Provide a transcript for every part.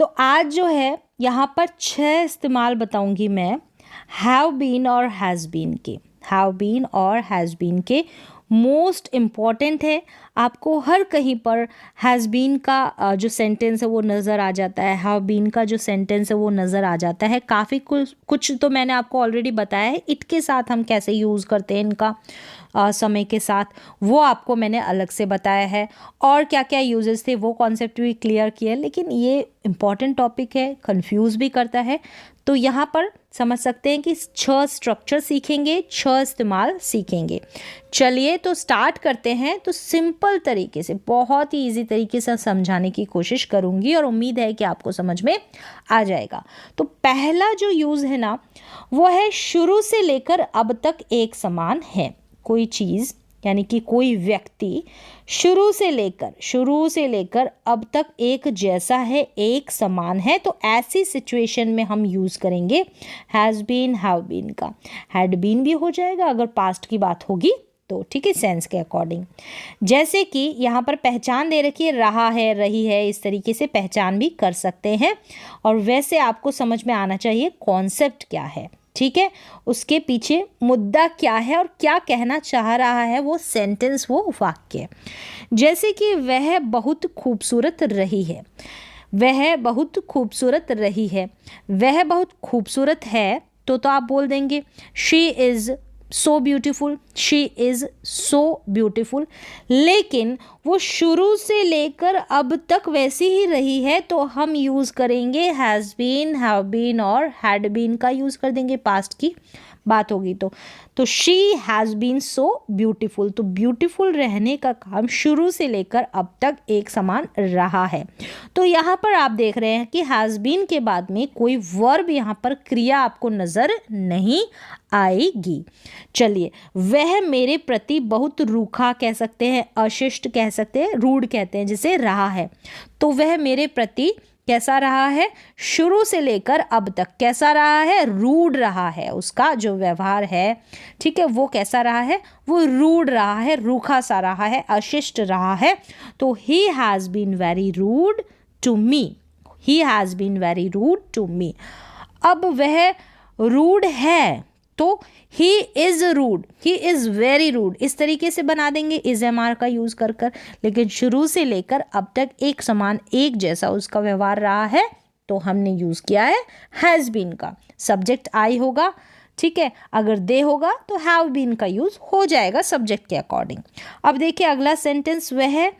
तो आज जो है यहाँ पर 6 इस्तेमाल बताऊंगी मैं हैव बीन और हैज़ बीन के। हैव बीन और हैज़ बीन के मोस्ट इम्पॉर्टेंट है। आपको हर कहीं पर हैज़ बीन का जो सेंटेंस है वो नज़र आ जाता है, हैव बीन का जो सेंटेंस है वो नज़र आ जाता है। काफ़ी कुछ तो मैंने आपको ऑलरेडी बताया है। इट के साथ हम कैसे यूज़ करते हैं इनका समय के साथ, वो आपको मैंने अलग से बताया है। और क्या क्या यूजेस थे वो कॉन्सेप्ट भी क्लियर किया। लेकिन ये इम्पॉर्टेंट टॉपिक है, कंफ्यूज भी करता है। तो यहाँ पर समझ सकते हैं कि 6 स्ट्रक्चर सीखेंगे, 6 इस्तेमाल सीखेंगे। चलिए तो स्टार्ट करते हैं। तो सिंपल तरीके से, बहुत ही इजी तरीके से समझाने की कोशिश करूँगी और उम्मीद है कि आपको समझ में आ जाएगा। तो पहला जो यूज़ है ना वो है शुरू से लेकर अब तक एक समान है। कोई चीज़ यानी कि कोई व्यक्ति शुरू से लेकर अब तक एक जैसा है, एक समान है। तो ऐसी सिचुएशन में हम यूज़ करेंगे हैज़ बीन, हैव बीन का। हैड बीन भी हो जाएगा अगर पास्ट की बात होगी तो, ठीक है, सेंस के अकॉर्डिंग। जैसे कि यहाँ पर पहचान दे रखी है, रहा है, रही है, इस तरीके से पहचान भी कर सकते हैं। और वैसे आपको समझ में आना चाहिए कॉन्सेप्ट क्या है, ठीक है, उसके पीछे मुद्दा क्या है और क्या कहना चाह रहा है वो सेंटेंस, वो वाक्य। जैसे कि वह बहुत खूबसूरत रही है, वह बहुत खूबसूरत रही है, वह बहुत खूबसूरत है। तो आप बोल देंगे she is so beautiful, she is so beautiful. लेकिन वो शुरू से लेकर अब तक वैसी ही रही है तो हम यूज़ करेंगे हैज़ बीन, हैव बीन और हैड बीन का यूज़ कर देंगे। पास्ट की बात होगी तो she has been so beautiful. तो ब्यूटीफुल रहने का काम शुरू से लेकर अब तक एक समान रहा है। तो यहाँ पर आप देख रहे हैं कि हैज़ बीन के बाद में कोई वर्ब, यहाँ पर क्रिया आपको नज़र नहीं आएगी। चलिए, वह मेरे प्रति बहुत रूखा कह सकते हैं, अशिष्ट कह सकते हैं, रूड कहते हैं जिसे रहा है। तो वह मेरे प्रति कैसा रहा है, शुरू से लेकर अब तक कैसा रहा है, रूड रहा है। उसका जो व्यवहार है, ठीक है, वो कैसा रहा है, वो रूड रहा है, रूखा सा रहा है, अशिष्ट रहा है। तो he has been very rude to me, he has been very rude to me. अब वह रूड है तो he is rude, he is very rude, इस तरीके से बना देंगे इज़ एम आर का यूज़ कर कर। लेकिन शुरू से लेकर अब तक एक समान, एक जैसा उसका व्यवहार रहा है तो हमने यूज़ किया है हैज़ बीन का। सब्जेक्ट आई होगा, ठीक है, अगर दे होगा तो हैव बीन का यूज़ हो जाएगा सब्जेक्ट के अकॉर्डिंग। अब देखिए अगला सेंटेंस, वह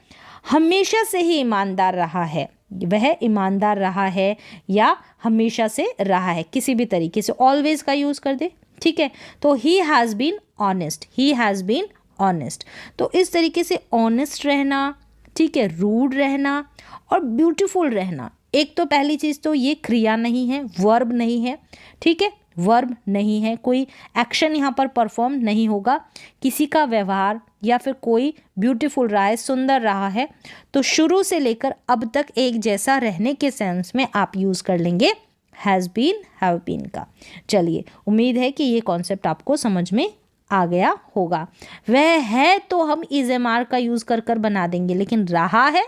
हमेशा से ही ईमानदार रहा है। वह ईमानदार रहा है या हमेशा से रहा है, किसी भी तरीके से ऑलवेज का यूज़ कर दे, ठीक है। तो he has been honest, he has been honest. तो इस तरीके से ऑनेस्ट रहना, ठीक है, रूड रहना और ब्यूटीफुल रहना। एक तो पहली चीज़ तो ये क्रिया नहीं है, वर्ब नहीं है, ठीक है, वर्ब नहीं है, कोई एक्शन यहाँ पर परफॉर्म नहीं होगा। किसी का व्यवहार या फिर कोई ब्यूटीफुल रहा है, सुंदर रहा है, तो शुरू से लेकर अब तक एक जैसा रहने के सेंस में आप यूज़ कर लेंगे हैज़ बीन, हैव बीन का। चलिए, उम्मीद है कि ये कॉन्सेप्ट आपको समझ में आ गया होगा। वह है तो हम इज़ एम आर का यूज़ कर कर बना देंगे, लेकिन रहा है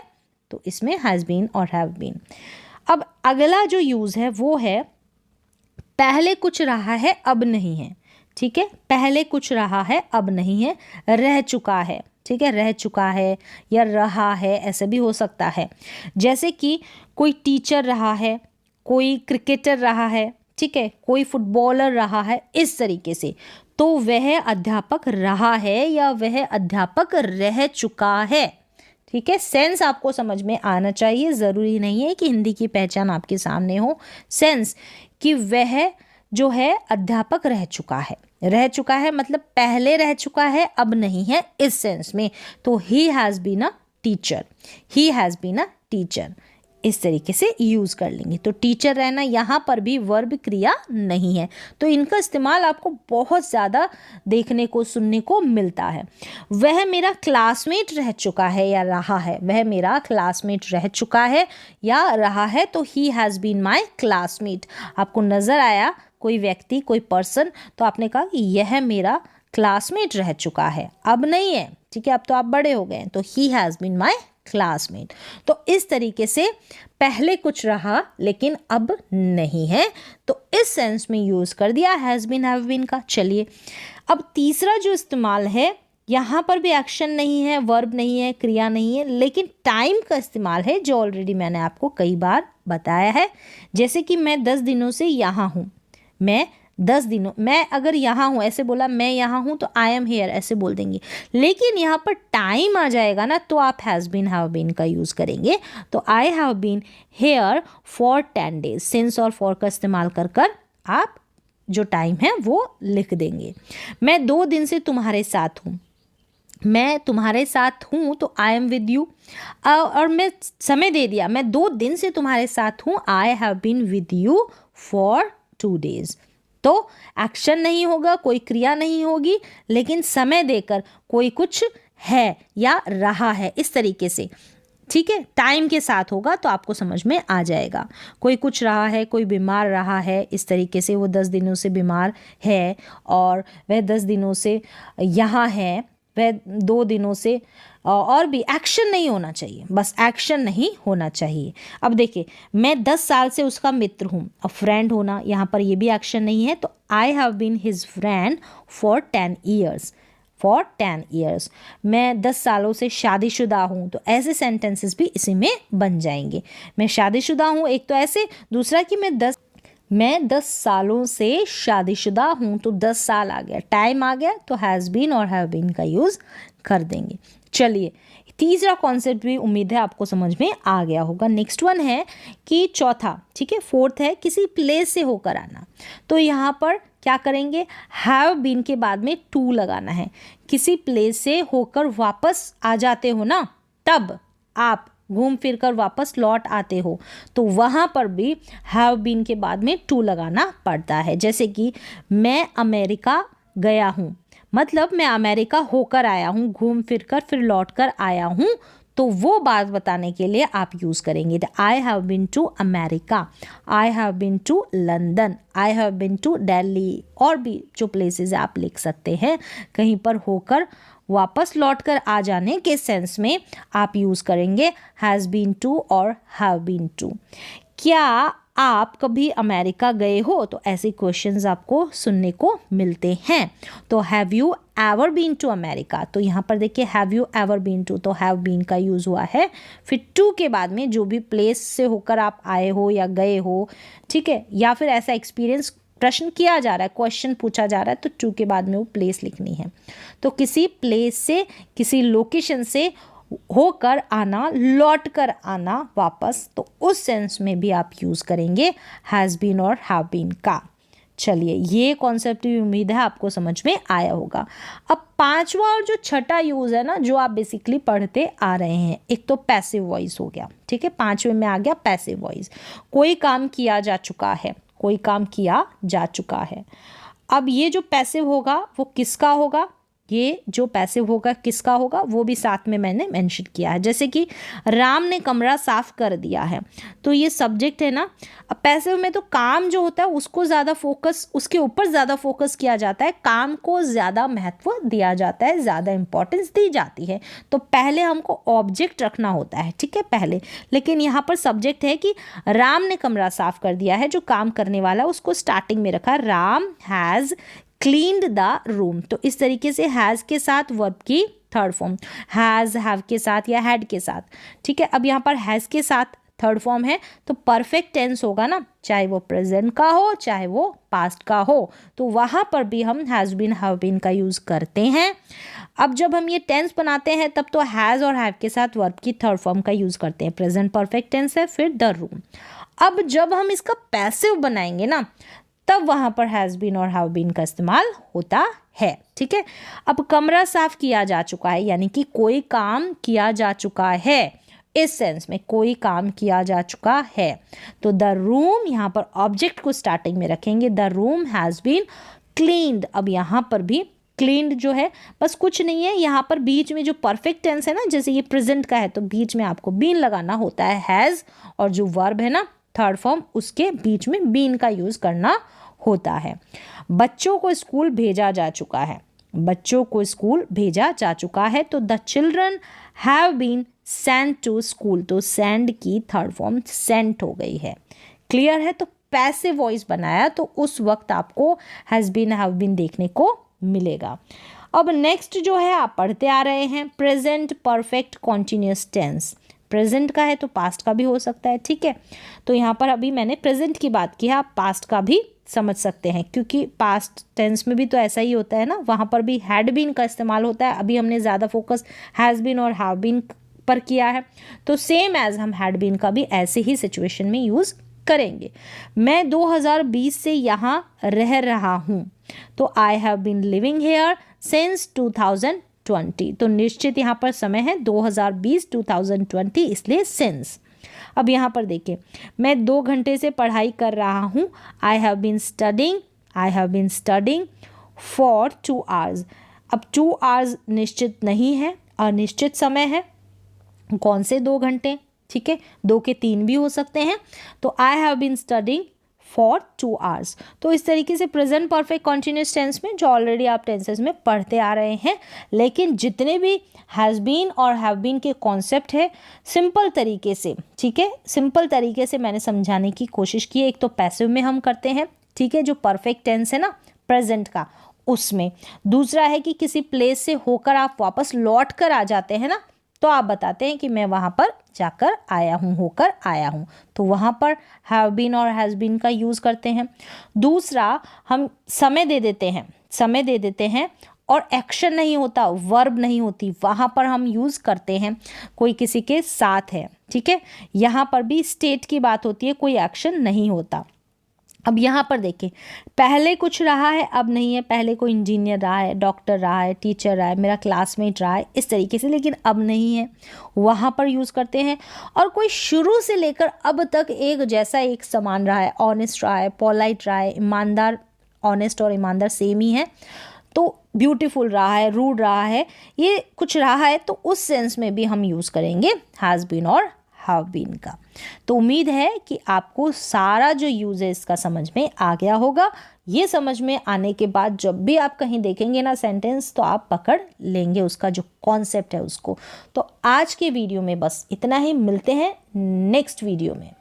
तो इसमें हैज़ बीन और हैव बीन। अब अगला जो यूज़ है वो है पहले कुछ रहा है अब नहीं है, ठीक है, पहले कुछ रहा है अब नहीं है, रह चुका है, ठीक है, रह चुका है या रहा है, ऐसे भी हो सकता है। जैसे कि कोई टीचर रहा है, कोई क्रिकेटर रहा है, ठीक है, कोई फुटबॉलर रहा है, इस तरीके से। तो वह अध्यापक रहा है या वह अध्यापक रह चुका है, ठीक है। सेंस आपको समझ में आना चाहिए, ज़रूरी नहीं है कि हिंदी की पहचान आपके सामने हो। सेंस कि वह जो है अध्यापक रह चुका है, रह चुका है मतलब पहले रह चुका है, अब नहीं है, इस सेंस में। तो he has been a teacher, he has been a teacher, इस तरीके से यूज़ कर लेंगे। तो टीचर रहना यहाँ पर भी वर्ब क्रिया नहीं है, तो इनका इस्तेमाल आपको बहुत ज़्यादा देखने को, सुनने को मिलता है। वह मेरा क्लासमेट रह चुका है या रहा है, वह मेरा क्लासमेट रह चुका है या रहा है, तो he has been my classmate. आपको नज़र आया कोई व्यक्ति, कोई पर्सन, तो आपने कहा कि यह मेरा क्लासमेट रह चुका है, अब नहीं है, ठीक है, अब तो आप बड़े हो गए हैं, तो he has been my classmate. तो इस तरीके से पहले कुछ रहा लेकिन अब नहीं है, तो इस सेंस में यूज़ कर दिया हैज़ बीन हैव बीन का। चलिए अब तीसरा जो इस्तेमाल है, यहाँ पर भी एक्शन नहीं है, वर्ब नहीं है, क्रिया नहीं है, लेकिन टाइम का इस्तेमाल है जो ऑलरेडी मैंने आपको कई बार बताया है। जैसे कि मैं 10 दिनों से यहाँ हूँ, मैं अगर यहाँ हूँ ऐसे बोला, मैं यहाँ हूँ तो आई एम हेयर ऐसे बोल देंगे, लेकिन यहाँ पर टाइम आ जाएगा ना तो आप हैज़ बीन हैव बीन का यूज़ करेंगे। तो I have been here for 10 days, since और फॉर का इस्तेमाल कर आप जो टाइम है वो लिख देंगे। मैं 2 दिन से तुम्हारे साथ हूँ, मैं तुम्हारे साथ हूँ तो आई एम विद यू, और मैं समय दे दिया, मैं 2 दिन से तुम्हारे साथ हूँ, I have been with you for 2 days। तो एक्शन नहीं होगा, कोई क्रिया नहीं होगी, लेकिन समय देकर कोई कुछ है या रहा है इस तरीके से, ठीक है, टाइम के साथ होगा तो आपको समझ में आ जाएगा। कोई कुछ रहा है, कोई बीमार रहा है, इस तरीके से वो 10 दिनों से बीमार है और वह 10 दिनों से यहाँ है, वह 2 दिनों से, और भी एक्शन नहीं होना चाहिए, बस एक्शन नहीं होना चाहिए। अब देखिए मैं 10 साल से उसका मित्र हूँ, अब फ्रेंड होना, यहाँ पर ये भी एक्शन नहीं है, तो I have been his friend for 10 years, for 10 years। मैं 10 सालों से शादीशुदा हूँ, तो ऐसे सेंटेंसेस भी इसी में बन जाएंगे। मैं शादीशुदा हूँ एक तो ऐसे, दूसरा कि मैं 10 सालों से शादीशुदा हूँ, तो 10 साल आ गया, टाइम आ गया, तो हैज़ बीन और हैव बीन का यूज़ कर देंगे। चलिए तीसरा कॉन्सेप्ट भी उम्मीद है आपको समझ में आ गया होगा। नेक्स्ट वन है कि चौथा, ठीक है, फोर्थ है किसी प्लेस से होकर आना। तो यहाँ पर क्या करेंगे, हैव बीन के बाद में टू लगाना है। किसी प्लेस से होकर वापस आ जाते हो ना, तब आप घूम फिर कर वापस लौट आते हो, तो वहाँ पर भी हैव बीन के बाद में टू लगाना पड़ता है। जैसे कि मैं अमेरिका गया हूँ, मतलब मैं अमेरिका होकर आया हूँ, घूम फिर कर फिर लौट कर आया हूँ, तो वो बात बताने के लिए आप यूज़ करेंगे I have been to America, I have been to London, I have been to Delhi, और भी जो प्लेसेस आप लिख सकते हैं। कहीं पर होकर वापस लौट कर आ जाने के सेंस में आप यूज़ करेंगे हैज़ बीन टू और हैव बीन टू। क्या आप कभी अमेरिका गए हो, तो ऐसे क्वेश्चंस आपको सुनने को मिलते हैं। तो have you ever been to America, तो यहाँ पर देखिए have you ever been to, तो हैव बीन का यूज़ हुआ है। फिर टू के बाद में जो भी प्लेस से होकर आप आए हो या गए हो, ठीक है, या फिर ऐसा एक्सपीरियंस प्रश्न किया जा रहा है, क्वेश्चन पूछा जा रहा है, तो टू के बाद में वो प्लेस लिखनी है। तो किसी प्लेस से, किसी लोकेशन से होकर आना, लौट कर आना वापस, तो उस सेंस में भी आप यूज़ करेंगे हैज़ बीन और हैव बीन का। चलिए ये कॉन्सेप्ट भी उम्मीद है आपको समझ में आया होगा। अब पांचवा और जो छठा यूज़ है ना, जो आप बेसिकली पढ़ते आ रहे हैं, एक तो पैसिव वॉइस हो गया, ठीक है, पांचवे में आ गया पैसिव वॉइस। कोई काम किया जा चुका है, कोई काम किया जा चुका है। अब ये जो पैसिव होगा वो किसका होगा, ये जो पैसिव होगा किसका होगा, वो भी साथ में मैंने मेंशन किया है। जैसे कि राम ने कमरा साफ कर दिया है, तो ये सब्जेक्ट है ना। अब पैसिव में तो काम जो होता है उसको ज़्यादा फोकस, उसके ऊपर ज़्यादा फोकस किया जाता है, काम को ज़्यादा महत्व दिया जाता है, ज़्यादा इंपॉर्टेंस दी जाती है। तो पहले हमको ऑब्जेक्ट रखना होता है, ठीक है, पहले। लेकिन यहाँ पर सब्जेक्ट है कि राम ने कमरा साफ कर दिया है, जो काम करने वाला उसको स्टार्टिंग में रखा, Ram has cleaned the room. तो इस तरीके से हैज़ के साथ वर्ब की थर्ड फॉर्म, हैज़ हैव के साथ या हैड के साथ, ठीक है। अब यहाँ पर हैज़ के साथ थर्ड फॉर्म है, तो परफेक्ट टेंस होगा ना, चाहे वो प्रेजेंट का हो चाहे वो पास्ट का हो, तो वहाँ पर भी हम हैज़ बीन हैव बीन का यूज़ करते हैं। अब जब हम ये टेंस बनाते हैं तब तो हैज़ और हैव के साथ वर्ब की थर्ड फॉर्म का यूज़ करते हैं। प्रेजेंट परफेक्ट टेंस है, फिर द रूम। अब जब हम इसका पैसिव बनाएंगे ना, तब वहाँ पर हैज़ बीन और हैव बीन का इस्तेमाल होता है, ठीक है। अब कमरा साफ किया जा चुका है, यानी कि कोई काम किया जा चुका है, इस सेंस में कोई काम किया जा चुका है। तो द रूम, यहाँ पर ऑब्जेक्ट को स्टार्टिंग में रखेंगे, the room has been cleaned. अब यहाँ पर भी क्लीन्ड जो है बस कुछ नहीं है, यहाँ पर बीच में जो परफेक्ट टेंस है ना, जैसे ये प्रेजेंट का है तो बीच में आपको बीन लगाना होता है, हैज़, और जो वर्ब है ना थर्ड फॉर्म, उसके बीच में बीन का यूज़ करना होता है। बच्चों को स्कूल भेजा जा चुका है, बच्चों को स्कूल भेजा जा चुका है। तो the children have been sent to school, तो सेंड की थर्ड फॉर्म सेंट हो गई है। क्लियर है? तो पैसिव वॉइस बनाया तो उस वक्त आपको हैज़ बीन हैव बीन देखने को मिलेगा। अब नेक्स्ट जो है आप पढ़ते आ रहे हैं present perfect continuous tense. Present का है तो पास्ट का भी हो सकता है, ठीक है। तो यहाँ पर अभी मैंने प्रेजेंट की बात की है, आप पास्ट का भी समझ सकते हैं क्योंकि पास्ट टेंस में भी तो ऐसा ही होता है ना, वहाँ पर भी हैड बीन का इस्तेमाल होता है। अभी हमने ज़्यादा फोकस हैज़ बीन और हैव बीन पर किया है, तो सेम एज हम हैड बीन का भी ऐसे ही सिचुएशन में यूज़ करेंगे। मैं 2020 से यहाँ रह रहा हूँ, तो I have been living here since 2020। तो निश्चित यहाँ पर समय है 2020 2020, इसलिए सिंस। अब यहाँ पर देखिए, मैं 2 घंटे से पढ़ाई कर रहा हूँ, I have been studying for 2 hours. अब 2 आवर्स निश्चित नहीं है, अनिश्चित समय है। कौन से 2 घंटे? ठीक है, 2 के 3 भी हो सकते हैं। तो I have been studying for 2 hours. तो इस तरीके से प्रेजेंट परफेक्ट कॉन्टिन्यूस टेंस में जो ऑलरेडी आप टेंसेस में पढ़ते आ रहे हैं, लेकिन जितने भी हैज़ बीन और हैव बीन के कॉन्सेप्ट है सिंपल तरीके से, ठीक है, सिंपल तरीके से मैंने समझाने की कोशिश की है। एक तो पैसिव में हम करते हैं, ठीक है, जो परफेक्ट टेंस है ना प्रेजेंट का, उसमें। दूसरा है कि किसी प्लेस से होकर आप वापस लौट कर आ जाते हैं ना, तो आप बताते हैं कि मैं वहाँ पर जाकर आया हूँ, होकर आया हूँ, तो वहाँ पर हैव बीन और हैज़ बीन का यूज़ करते हैं। दूसरा, हम समय दे देते हैं और एक्शन नहीं होता, वर्ब नहीं होती, वहाँ पर हम यूज़ करते हैं कोई किसी के साथ है, ठीक है। यहाँ पर भी स्टेट की बात होती है, कोई एक्शन नहीं होता। अब यहाँ पर देखिए, पहले कुछ रहा है अब नहीं है, पहले कोई इंजीनियर रहा है, डॉक्टर रहा है, टीचर रहा है, मेरा क्लासमेट रहा है, इस तरीके से, लेकिन अब नहीं है, वहाँ पर यूज़ करते हैं। और कोई शुरू से लेकर अब तक एक जैसा एक समान रहा है, ऑनेस्ट रहा है, पोलाइट रहा है, ईमानदार, ऑनेस्ट और ईमानदार सेम ही है, तो ब्यूटीफुल रहा है, रूड रहा है, ये कुछ रहा है, तो उस सेंस में भी हम यूज़ करेंगे हैज़ बीन और हैव बीन का। तो उम्मीद है कि आपको सारा जो यूज है इसका समझ में आ गया होगा। ये समझ में आने के बाद जब भी आप कहीं देखेंगे ना सेंटेंस, तो आप पकड़ लेंगे उसका जो कॉन्सेप्ट है उसको। तो आज के वीडियो में बस इतना ही, मिलते हैं नेक्स्ट वीडियो में।